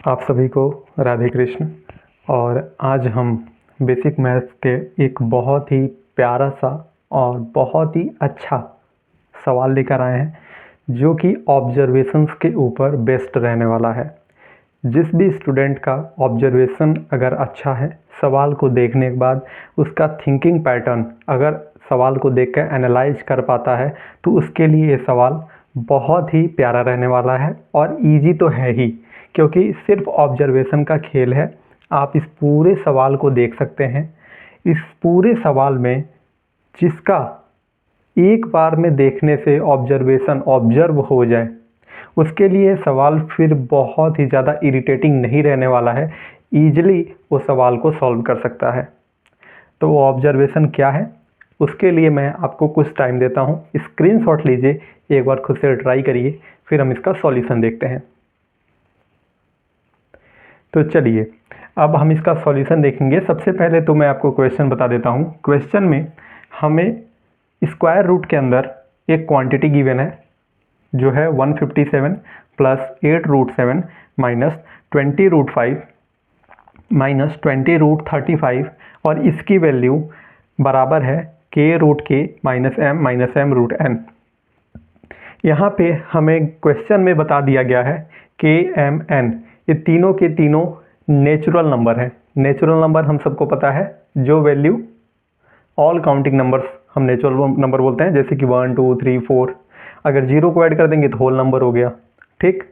आप सभी को राधे कृष्ण। और आज हम बेसिक मैथ्स के एक बहुत ही प्यारा सा और बहुत ही अच्छा सवाल लेकर आए हैं जो कि ऑब्जर्वेशंस के ऊपर बेस्ड रहने वाला है। जिस भी स्टूडेंट का ऑब्जर्वेशन अगर अच्छा है, सवाल को देखने के बाद उसका थिंकिंग पैटर्न अगर सवाल को देखकर एनालाइज कर पाता है, तो उसके लिए ये सवाल बहुत ही प्यारा रहने वाला है। और इजी तो है ही, क्योंकि सिर्फ ऑब्जर्वेशन का खेल है। आप इस पूरे सवाल को देख सकते हैं। इस पूरे सवाल में जिसका एक बार में देखने से ऑब्जर्वेशन ऑब्जर्व हो जाए, उसके लिए सवाल फिर बहुत ही ज़्यादा इरिटेटिंग नहीं रहने वाला है। ईजिली वो सवाल को सॉल्व कर सकता है। तो वो ऑब्जर्वेशन क्या है, उसके लिए मैं आपको कुछ टाइम देता हूँ। स्क्रीनशॉट लीजिए, एक बार खुद से ट्राई करिए, फिर हम इसका सॉल्यूशन देखते हैं। तो चलिए, अब हम इसका सॉल्यूशन देखेंगे। सबसे पहले तो मैं आपको क्वेश्चन बता देता हूँ। क्वेश्चन में हमें स्क्वायर रूट के अंदर एक क्वांटिटी गिवन है जो है 157 प्लस 8√7 माइनस 20√5 माइनस 20√35, और इसकी वैल्यू बराबर है k√k माइनस m - m√n। यहाँ पे हमें क्वेश्चन में बता दिया गया है k m n, ये तीनों के तीनों नेचुरल नंबर हैं। नेचुरल नंबर हम सबको पता है, जो वैल्यू ऑल काउंटिंग नंबर्स हम नेचुरल नंबर बोलते हैं, जैसे कि 1 2 3 4। अगर जीरो को ऐड कर देंगे तो होल नंबर हो गया। ठीक,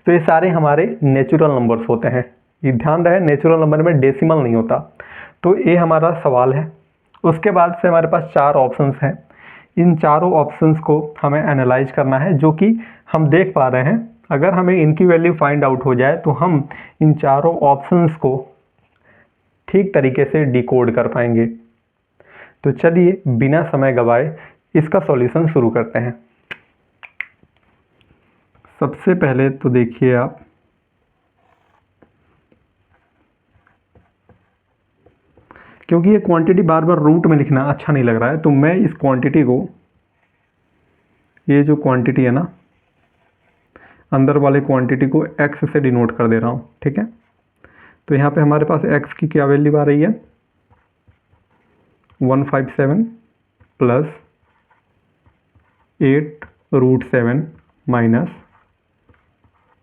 तो ये सारे हमारे नेचुरल नंबर्स होते हैं। ये ध्यान रहे, नेचुरल नंबर में डेसिमल नहीं होता। तो ये हमारा सवाल है। उसके बाद से हमारे पास चार ऑप्शंस हैं। इन चारों ऑप्शंस को हमें एनालाइज करना है, जो कि हम देख पा रहे हैं। अगर हमें इनकी वैल्यू फाइंड आउट हो जाए तो हम इन चारों ऑप्शंस को ठीक तरीके से डिकोड कर पाएंगे। तो चलिए, बिना समय गवाए इसका सॉल्यूशन शुरू करते हैं। सबसे पहले तो देखिए आप, क्योंकि ये क्वांटिटी बार बार रूट में लिखना अच्छा नहीं लग रहा है, तो मैं इस क्वांटिटी को, ये जो क्वांटिटी है ना, अंदर वाले क्वांटिटी को x से डिनोट कर दे रहा हूँ। ठीक है, तो यहाँ पे हमारे पास x की क्या वैल्यू आ रही है, 157 प्लस 8√7 माइनस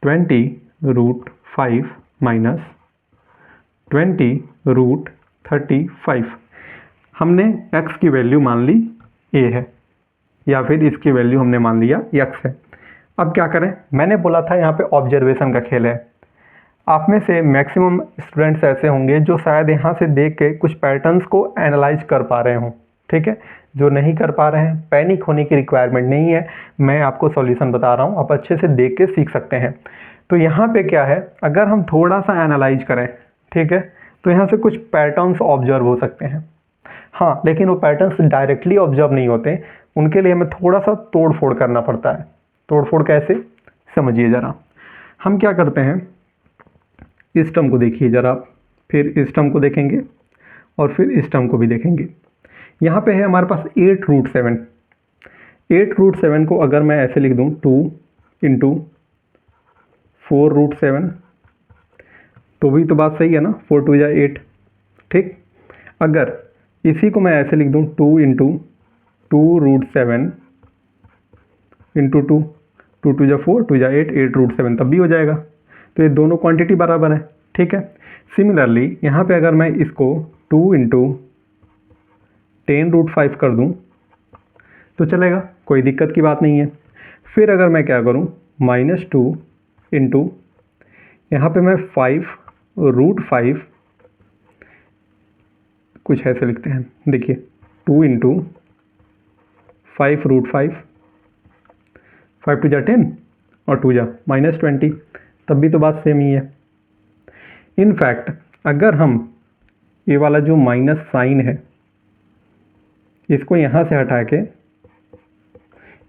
20√5 माइनस 20√35। हमने x की वैल्यू मान ली a है, या फिर इसकी वैल्यू हमने मान लिया x है। अब क्या करें, मैंने बोला था यहाँ पे ऑब्जर्वेशन का खेल है। आप में से मैक्सिमम स्टूडेंट्स ऐसे होंगे जो शायद यहाँ से देख के कुछ पैटर्न्स को एनालाइज कर पा रहे हों। ठीक है, जो नहीं कर पा रहे हैं, पैनिक होने की रिक्वायरमेंट नहीं है। मैं आपको सॉल्यूशन बता रहा हूँ, आप अच्छे से देख के सीख सकते हैं। तो यहाँ पे क्या है, अगर हम थोड़ा सा एनालाइज करें, ठीक है, तो यहाँ से कुछ पैटर्न्स ऑब्जर्व हो सकते हैं। हाँ, लेकिन वो पैटर्न्स डायरेक्टली ऑब्जर्व नहीं होते, उनके लिए हमें थोड़ा सा तोड़ फोड़ करना पड़ता है। तोड़ फोड़ कैसे, समझिए ज़रा। हम क्या करते हैं, इस टर्म को देखिए ज़रा, फिर इस टर्म को देखेंगे, और फिर इस टर्म को भी देखेंगे। यहाँ पे है हमारे पास 8√7। 8√7 को अगर मैं ऐसे लिख दूँ 2 इंटू 4√7, तो भी तो बात सही है ना, 4 2 या 8। ठीक, अगर इसी को मैं ऐसे लिख दूँ 2 इंटू 2√7 इंटू 2, 2 2 या 4, 2 या 8, 8√7, तब भी हो जाएगा। तो ये दोनों क्वांटिटी बराबर है। ठीक है, सिमिलरली यहाँ पे अगर मैं इसको 2 इंटू 10√5 कर दूँ तो चलेगा, कोई दिक्कत की बात नहीं है। फिर अगर मैं क्या करूँ, -2 इंटू, यहाँ पे मैं 5√5, कुछ ऐसे लिखते हैं, देखिए 2 इंटू 5√5, 5 2 जा 10 और 2 जा -20, तब भी तो बात सेम ही है। इनफैक्ट अगर हम ये वाला जो माइनस साइन है, इसको यहाँ से हटा के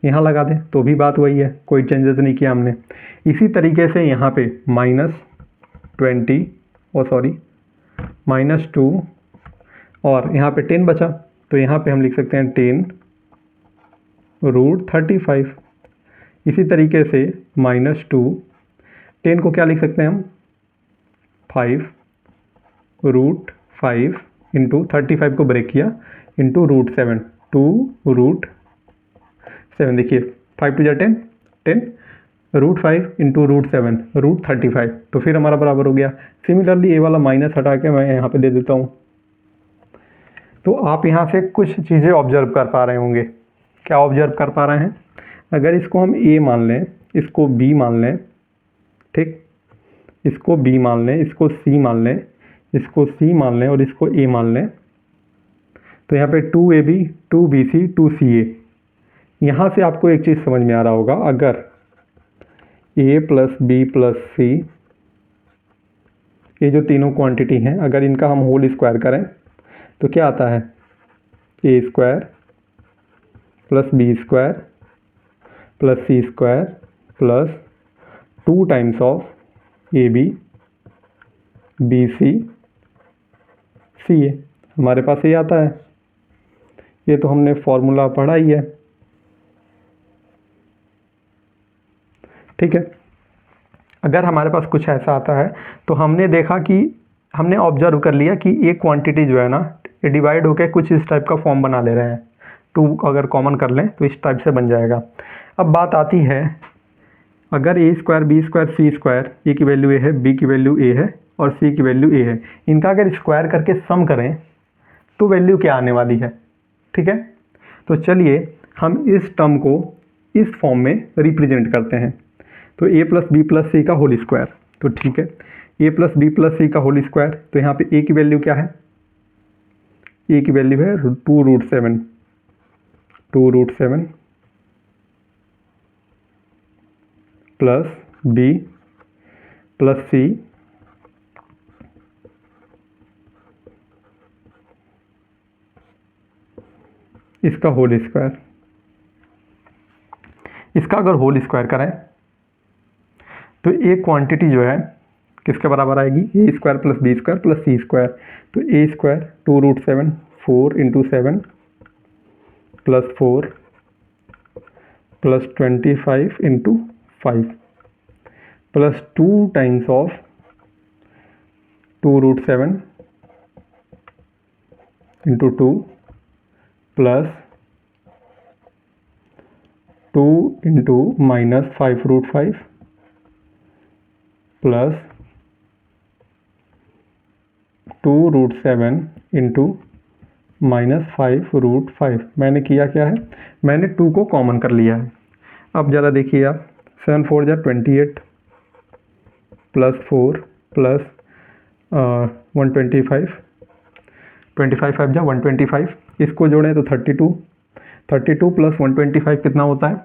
यहाँ लगा दें तो भी बात वही है, कोई चेंजेस नहीं किया हमने। इसी तरीके से यहाँ पे -20 और -2 और यहाँ पे 10 बचा, तो यहाँ पे हम लिख सकते हैं 10√35। इसी तरीके से -2, 10 को क्या लिख सकते हैं हम, 5 इंटू 35 को ब्रेक किया इंटू √7, 2√7। देखिए 5 टू 10, 10 √5 इंटू √7 √35, तो फिर हमारा बराबर हो गया। सिमिलरली ये वाला माइनस हटा के मैं यहाँ पे दे देता हूँ। तो आप यहाँ से कुछ चीज़ें ऑब्जर्व कर पा रहे होंगे। क्या ऑब्जर्व कर पा रहे हैं? अगर इसको हम a मान लें, इसको b मान लें, ठीक, इसको b मान लें, इसको c मान लें, इसको c मान लें और इसको a मान लें, तो यहाँ पे 2ab 2bc 2ca। यहाँ से आपको एक चीज़ समझ में आ रहा होगा, अगर a प्लस बी प्लस सी, ये जो तीनों क्वांटिटी हैं, अगर इनका हम होल स्क्वायर करें तो क्या आता है? a square plus B square plus C square plus 2 times of A B B C C A. हमारे पास ये आता है, ये तो हमने फॉर्मूला पढ़ा ही है, ठीक है। अगर हमारे पास कुछ ऐसा आता है तो हमने देखा कि हमने ऑब्जर्व कर लिया कि ये क्वांटिटी जो है ना, ये डिवाइड होकर कुछ इस टाइप का फॉर्म बना ले रहे हैं। 2 अगर कॉमन कर लें तो इस टाइप से बन जाएगा। अब बात आती है, अगर a square B square C square, A की वैल्यू a है, b की वैल्यू a है और c की वैल्यू a है, इनका अगर स्क्वायर करके सम करें तो वैल्यू क्या आने वाली है, ठीक है। तो चलिए हम इस टर्म को इस फॉर्म में रिप्रेजेंट करते हैं। तो a प्लस बी प्लस सी का होल स्क्वायर, तो ठीक है, a प्लस बी प्लस सी का होल स्क्वायर, तो यहाँ पे a की वैल्यू क्या है? a की वैल्यू है 2√7 प्लस b प्लस सी इसका होल स्क्वायर। इसका अगर होल स्क्वायर करें तो एक क्वांटिटी जो है किसके बराबर आएगी? a square plus B square plus C square. तो a square 2√7 4 into 7 plus 4 plus 25 into 5 plus 2 times of 2√7 into 2 plus 2 into minus 5√5 plus 2√7 into minus 5√5। मैंने किया क्या है? मैंने 2 को कॉमन कर लिया है। अब ज़रा देखिए आप, 7 4 जा 28 प्लस 4 प्लस 125, 25 5 जा 125, इसको जोड़ें तो 32 प्लस 125 कितना होता है?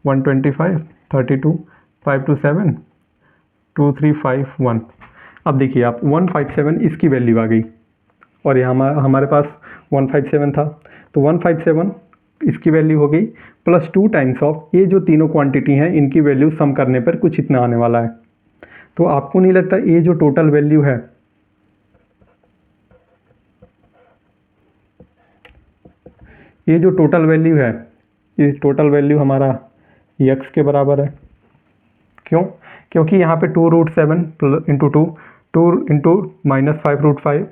125, 32, 5 to 7, 2 3 5 1। अब देखिए आप 157 इसकी वैल्यू आ गई और यहाँ हमारे पास 157 था, तो 157 इसकी वैल्यू हो गई प्लस 2 टाइम्स ऑफ ये जो तीनों क्वांटिटी हैं, इनकी वैल्यू सम करने पर कुछ इतना आने वाला है। तो आपको नहीं लगता ये जो टोटल वैल्यू है, ये जो टोटल वैल्यू है, ये टोटल वैल्यू हमारा x के बराबर है? क्यों? क्योंकि यहाँ पे 2√7 into 2 into minus 5√5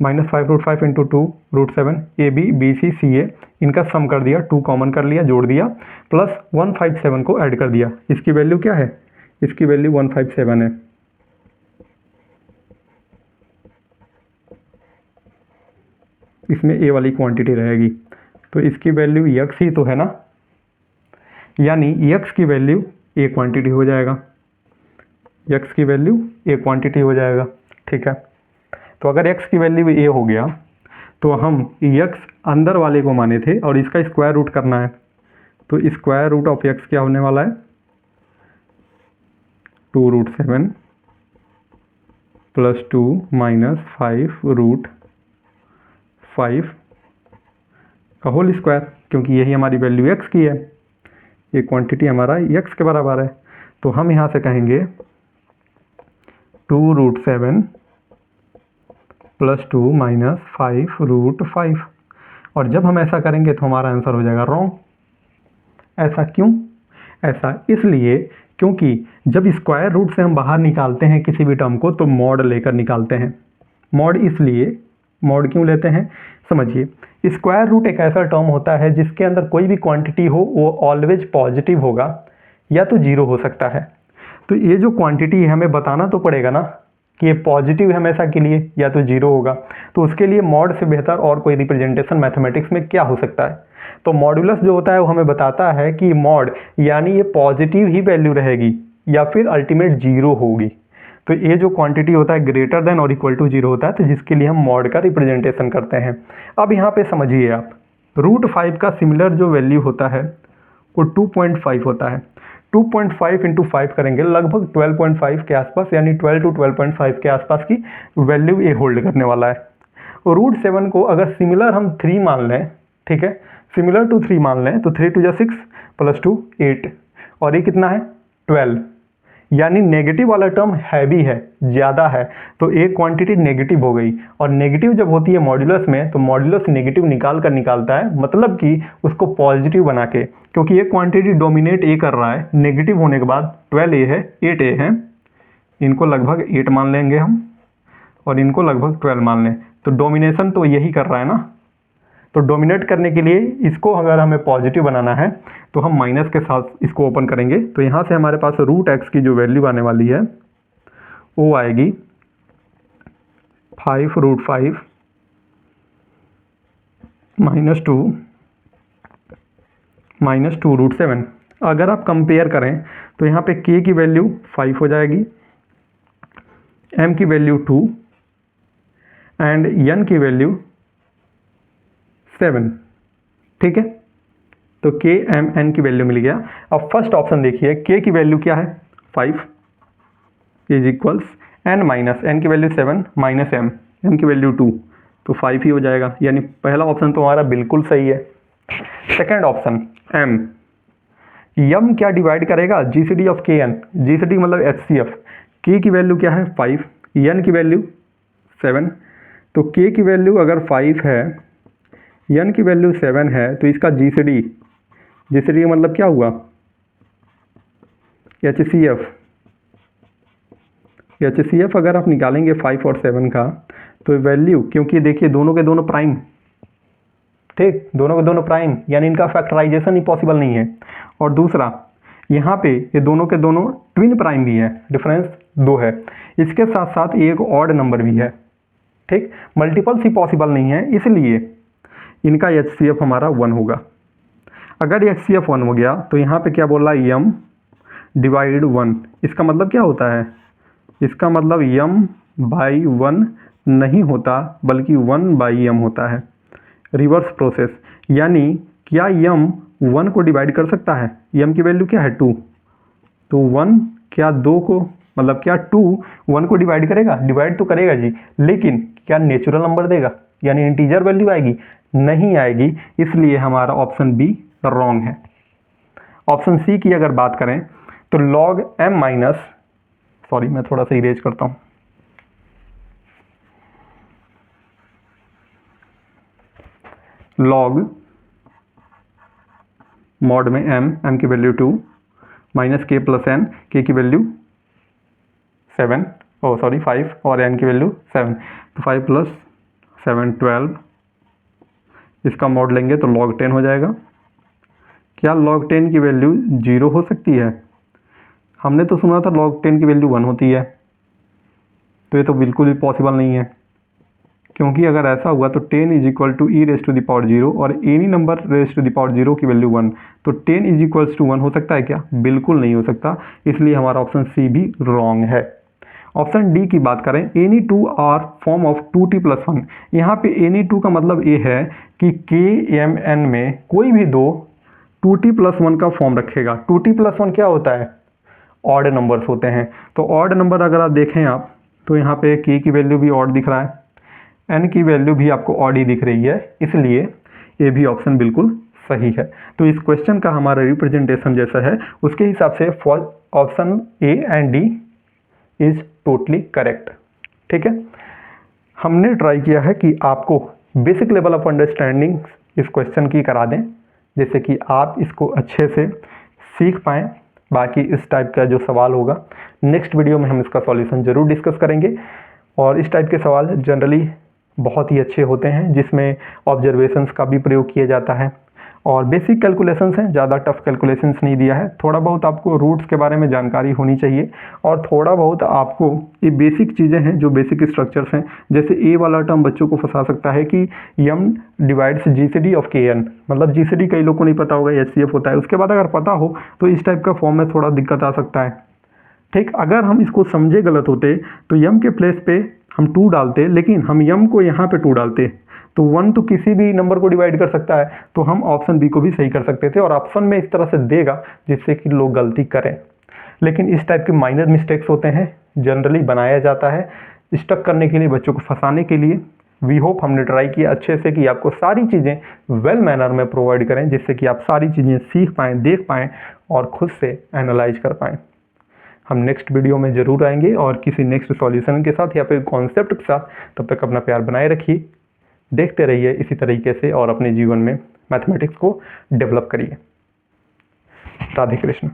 minus 5√5 into 2√7 A B B C C A, इनका सम कर दिया, 2 कॉमन कर लिया, जोड़ दिया, प्लस 157 को ऐड कर दिया। इसकी वैल्यू क्या है? इसकी वैल्यू 157 है। इसमें ए वाली क्वांटिटी रहेगी, तो इसकी वैल्यू x ही तो है ना, यानी x की वैल्यू ए क्वांटिटी हो जाएगा, x की वैल्यू ए क्वांटिटी हो जाएगा, ठीक है। तो अगर x की वैल्यू ए हो गया तो हम x अंदर वाले को माने थे और इसका स्क्वायर रूट करना है, तो स्क्वायर रूट ऑफ x क्या होने वाला है? 2√7 प्लस 2 माइनस 5√5 का होल स्क्वायर, क्योंकि यही हमारी वैल्यू x की है, ये क्वांटिटी हमारा x के बराबर है। तो हम यहाँ से कहेंगे 2√7 प्लस 2 माइनस 5√5, और जब हम ऐसा करेंगे तो हमारा आंसर हो जाएगा रॉन्ग। ऐसा क्यों? ऐसा इसलिए क्योंकि जब स्क्वायर रूट से हम बाहर निकालते हैं किसी भी टर्म को तो मॉड लेकर निकालते हैं। मॉड इसलिए, मॉड क्यों लेते हैं समझिए। स्क्वायर रूट एक ऐसा टर्म होता है जिसके अंदर कोई भी क्वांटिटी हो वो ऑलवेज पॉजिटिव होगा या तो जीरो हो सकता है। तो ये जो क्वांटिटी है हमें बताना तो पड़ेगा ना कि ये पॉजिटिव है हमेशा के लिए या तो जीरो होगा। तो उसके लिए मॉड से बेहतर और कोई रिप्रेजेंटेशन मैथमेटिक्स में क्या हो सकता है। तो मॉड्यूलस जो होता है वो हमें बताता है कि मॉड यानी ये पॉजिटिव ही वैल्यू रहेगी या फिर अल्टीमेट जीरो होगी। तो ये जो क्वांटिटी होता है ग्रेटर देन और इक्वल टू जीरो होता है, तो जिसके लिए हम मॉड का रिप्रेजेंटेशन करते हैं। अब यहाँ पे समझिए आप, √5 का सिमिलर जो वैल्यू होता है वो 2.5 होता है। 2.5 इंटू 5 करेंगे लगभग 12.5 के आसपास, यानी 12 to 12.5 के आसपास की वैल्यू ये होल्ड करने वाला है। √7 को अगर सिमिलर हम 3 मान लें, ठीक है, सिमिलर टू 3 मान लें तो 3 2 6 + 2 8 और ये कितना है 12, यानी नेगेटिव वाला टर्म हैवी है, ज़्यादा है, तो एक क्वांटिटी नेगेटिव हो गई। और नेगेटिव जब होती है मॉड्यूलस में तो मॉड्यूलस नेगेटिव निकालता है, मतलब कि उसको पॉजिटिव बना के, क्योंकि ये क्वांटिटी डोमिनेट ए कर रहा है, नेगेटिव होने के बाद 12a है 8a है, इनको लगभग 8 मान लेंगे हम और इनको लगभग 12 मान लें, तो डोमिनेशन तो यही कर रहा है ना। तो डोमिनेट करने के लिए इसको अगर हमें पॉजिटिव बनाना है तो हम माइनस के साथ इसको ओपन करेंगे, तो यहाँ से हमारे पास √x की जो वैल्यू आने वाली है वो आएगी 5√5 - 2 √7। अगर आप कंपेयर करें तो यहाँ पे k की वैल्यू 5 हो जाएगी, m की वैल्यू 2 एंड n की वैल्यू 7, ठीक है। तो k m n की वैल्यू मिल गया। अब फर्स्ट ऑप्शन देखिए, k की वैल्यू क्या है 5 is equals n minus n की वैल्यू 7 माइनस m की वैल्यू 2, तो 5 ही हो जाएगा, यानी पहला ऑप्शन तो हमारा बिल्कुल सही है। सेकेंड ऑप्शन m क्या डिवाइड करेगा GCD ऑफ kn, GCD मतलब HCF। k की वैल्यू क्या है 5, n की वैल्यू 7, तो k की वैल्यू अगर 5 है, n की वैल्यू 7 है, तो इसका GCD मतलब क्या हुआ HCF अगर आप निकालेंगे 5 और 7 का तो वैल्यू, क्योंकि देखिए दोनों के दोनों प्राइम, ठीक, दोनों के दोनों प्राइम, यानी इनका फैक्टराइजेशन ही पॉसिबल नहीं है। और दूसरा यहाँ पे ये दोनों के दोनों ट्विन प्राइम भी है, डिफरेंस 2 है, इसके साथ साथ एक ऑड नंबर भी है, ठीक, मल्टीपल्स ही पॉसिबल नहीं है, इसलिए इनका HCF हमारा 1 होगा। अगर HCF 1 हो गया तो यहाँ पे क्या बोल रहा है m डिवाइड 1, इसका मतलब क्या होता है, इसका मतलब m/1 नहीं होता बल्कि 1/m होता है, रिवर्स प्रोसेस। यानी क्या m 1 को डिवाइड कर सकता है, m की वैल्यू क्या है 2, तो 1 क्या 2 को, मतलब क्या 2 1 को डिवाइड करेगा, डिवाइड तो करेगा जी, लेकिन क्या नेचुरल नंबर देगा, यानी इंटीजर वैल्यू आएगी, नहीं आएगी, इसलिए हमारा ऑप्शन बी रॉन्ग है। ऑप्शन सी की अगर बात करें तो log m माइनस, सॉरी मैं थोड़ा सा इरेज करता हूं, log मॉड में m की value 2 minus k plus n, k की वैल्यू 7, 5 और n की वैल्यू 7, तो 5 + 7 12, इसका मॉड लेंगे तो log 10 हो जाएगा। क्या log 10 की वैल्यू 0 हो सकती है, हमने तो सुना था log 10 की वैल्यू 1 होती है, तो ये तो बिल्कुल भी पॉसिबल नहीं है, क्योंकि अगर ऐसा हुआ तो 10 = e⁻0 और एनी नंबर ⁻0 की वैल्यू 1, तो 10 = 1 हो सकता है क्या, बिल्कुल नहीं हो सकता, इसलिए हमारा ऑप्शन सी भी रॉन्ग है। ऑप्शन डी की बात करें, any 2 are form of 2t + 1, यहाँ पे एनी 2 का मतलब ये है कि k m n में कोई भी दो 2t + 1 का फॉर्म रखेगा। 2t + 1 क्या होता है, ऑड नंबर्स होते हैं, तो ऑड नंबर अगर आप देखें आप तो यहाँ पे k की वैल्यू भी ऑड दिख रहा है, n की वैल्यू भी आपको ऑड ही दिख रही है, इसलिए ये भी ऑप्शन बिल्कुल सही है। तो इस क्वेश्चन का हमारा रिप्रेजेंटेशन जैसा है उसके हिसाब से option A and D is totally correct, ठीक है। हमने ट्राई किया है कि आपको बेसिक लेवल ऑफ अंडरस्टैंडिंग इस क्वेश्चन की करा दें, जैसे कि आप इसको अच्छे से सीख पाएँ बाकी इस टाइप का जो सवाल होगा नेक्स्ट वीडियो में हम इसका सॉल्यूशन ज़रूर डिस्कस करेंगे। और इस टाइप के सवाल जनरली बहुत ही अच्छे होते हैं, जिसमें ऑब्जर्वेशंस का भी प्रयोग किया जाता है और बेसिक कैलकुलेशंस हैं, ज़्यादा टफ कैलकुलेशंस नहीं दिया है। थोड़ा बहुत आपको रूट्स के बारे में जानकारी होनी चाहिए और थोड़ा बहुत आपको ये बेसिक चीज़ें हैं जो बेसिक स्ट्रक्चर्स हैं। जैसे ए वाला टर्म बच्चों को फंसा सकता है कि यम डिवाइड्स जीसीडी ऑफ के एन, मतलब जीसीडी कई लोगों को नहीं पता होगा, एचसीएफ होता है। उसके बाद अगर पता हो तो इस टाइप का फॉर्म में थोड़ा दिक्कत आ सकता है। ठीक, अगर हम इसको समझे गलत होते तो यम के प्लेस पे हम 2 डालते, लेकिन हम यम को यहाँ पे 2 डालते तो 1 तो किसी भी नंबर को डिवाइड कर सकता है, तो हम ऑप्शन बी को भी सही कर सकते थे और ऑप्शन में इस तरह से देगा जिससे कि लोग गलती करें। लेकिन इस टाइप के माइनर मिस्टेक्स होते हैं, जनरली बनाया जाता है स्टक करने के लिए, बच्चों को फंसाने के लिए। वी होप हमने ट्राई किया अच्छे से कि आपको सारी चीज़ें वेल मैनर में प्रोवाइड करें, जिससे कि आप सारी चीज़ें सीख पाएँ, देख पाएँ और खुद से एनालाइज कर पाएँ। हम नेक्स्ट वीडियो में ज़रूर आएंगे और किसी नेक्स्ट सॉल्यूशन के साथ या फिर कॉन्सेप्ट के साथ। तब तक अपना प्यार बनाए रखिए, देखते रहिए इसी तरीके से और अपने जीवन में मैथमेटिक्स को डेवलप करिए। राधे कृष्ण।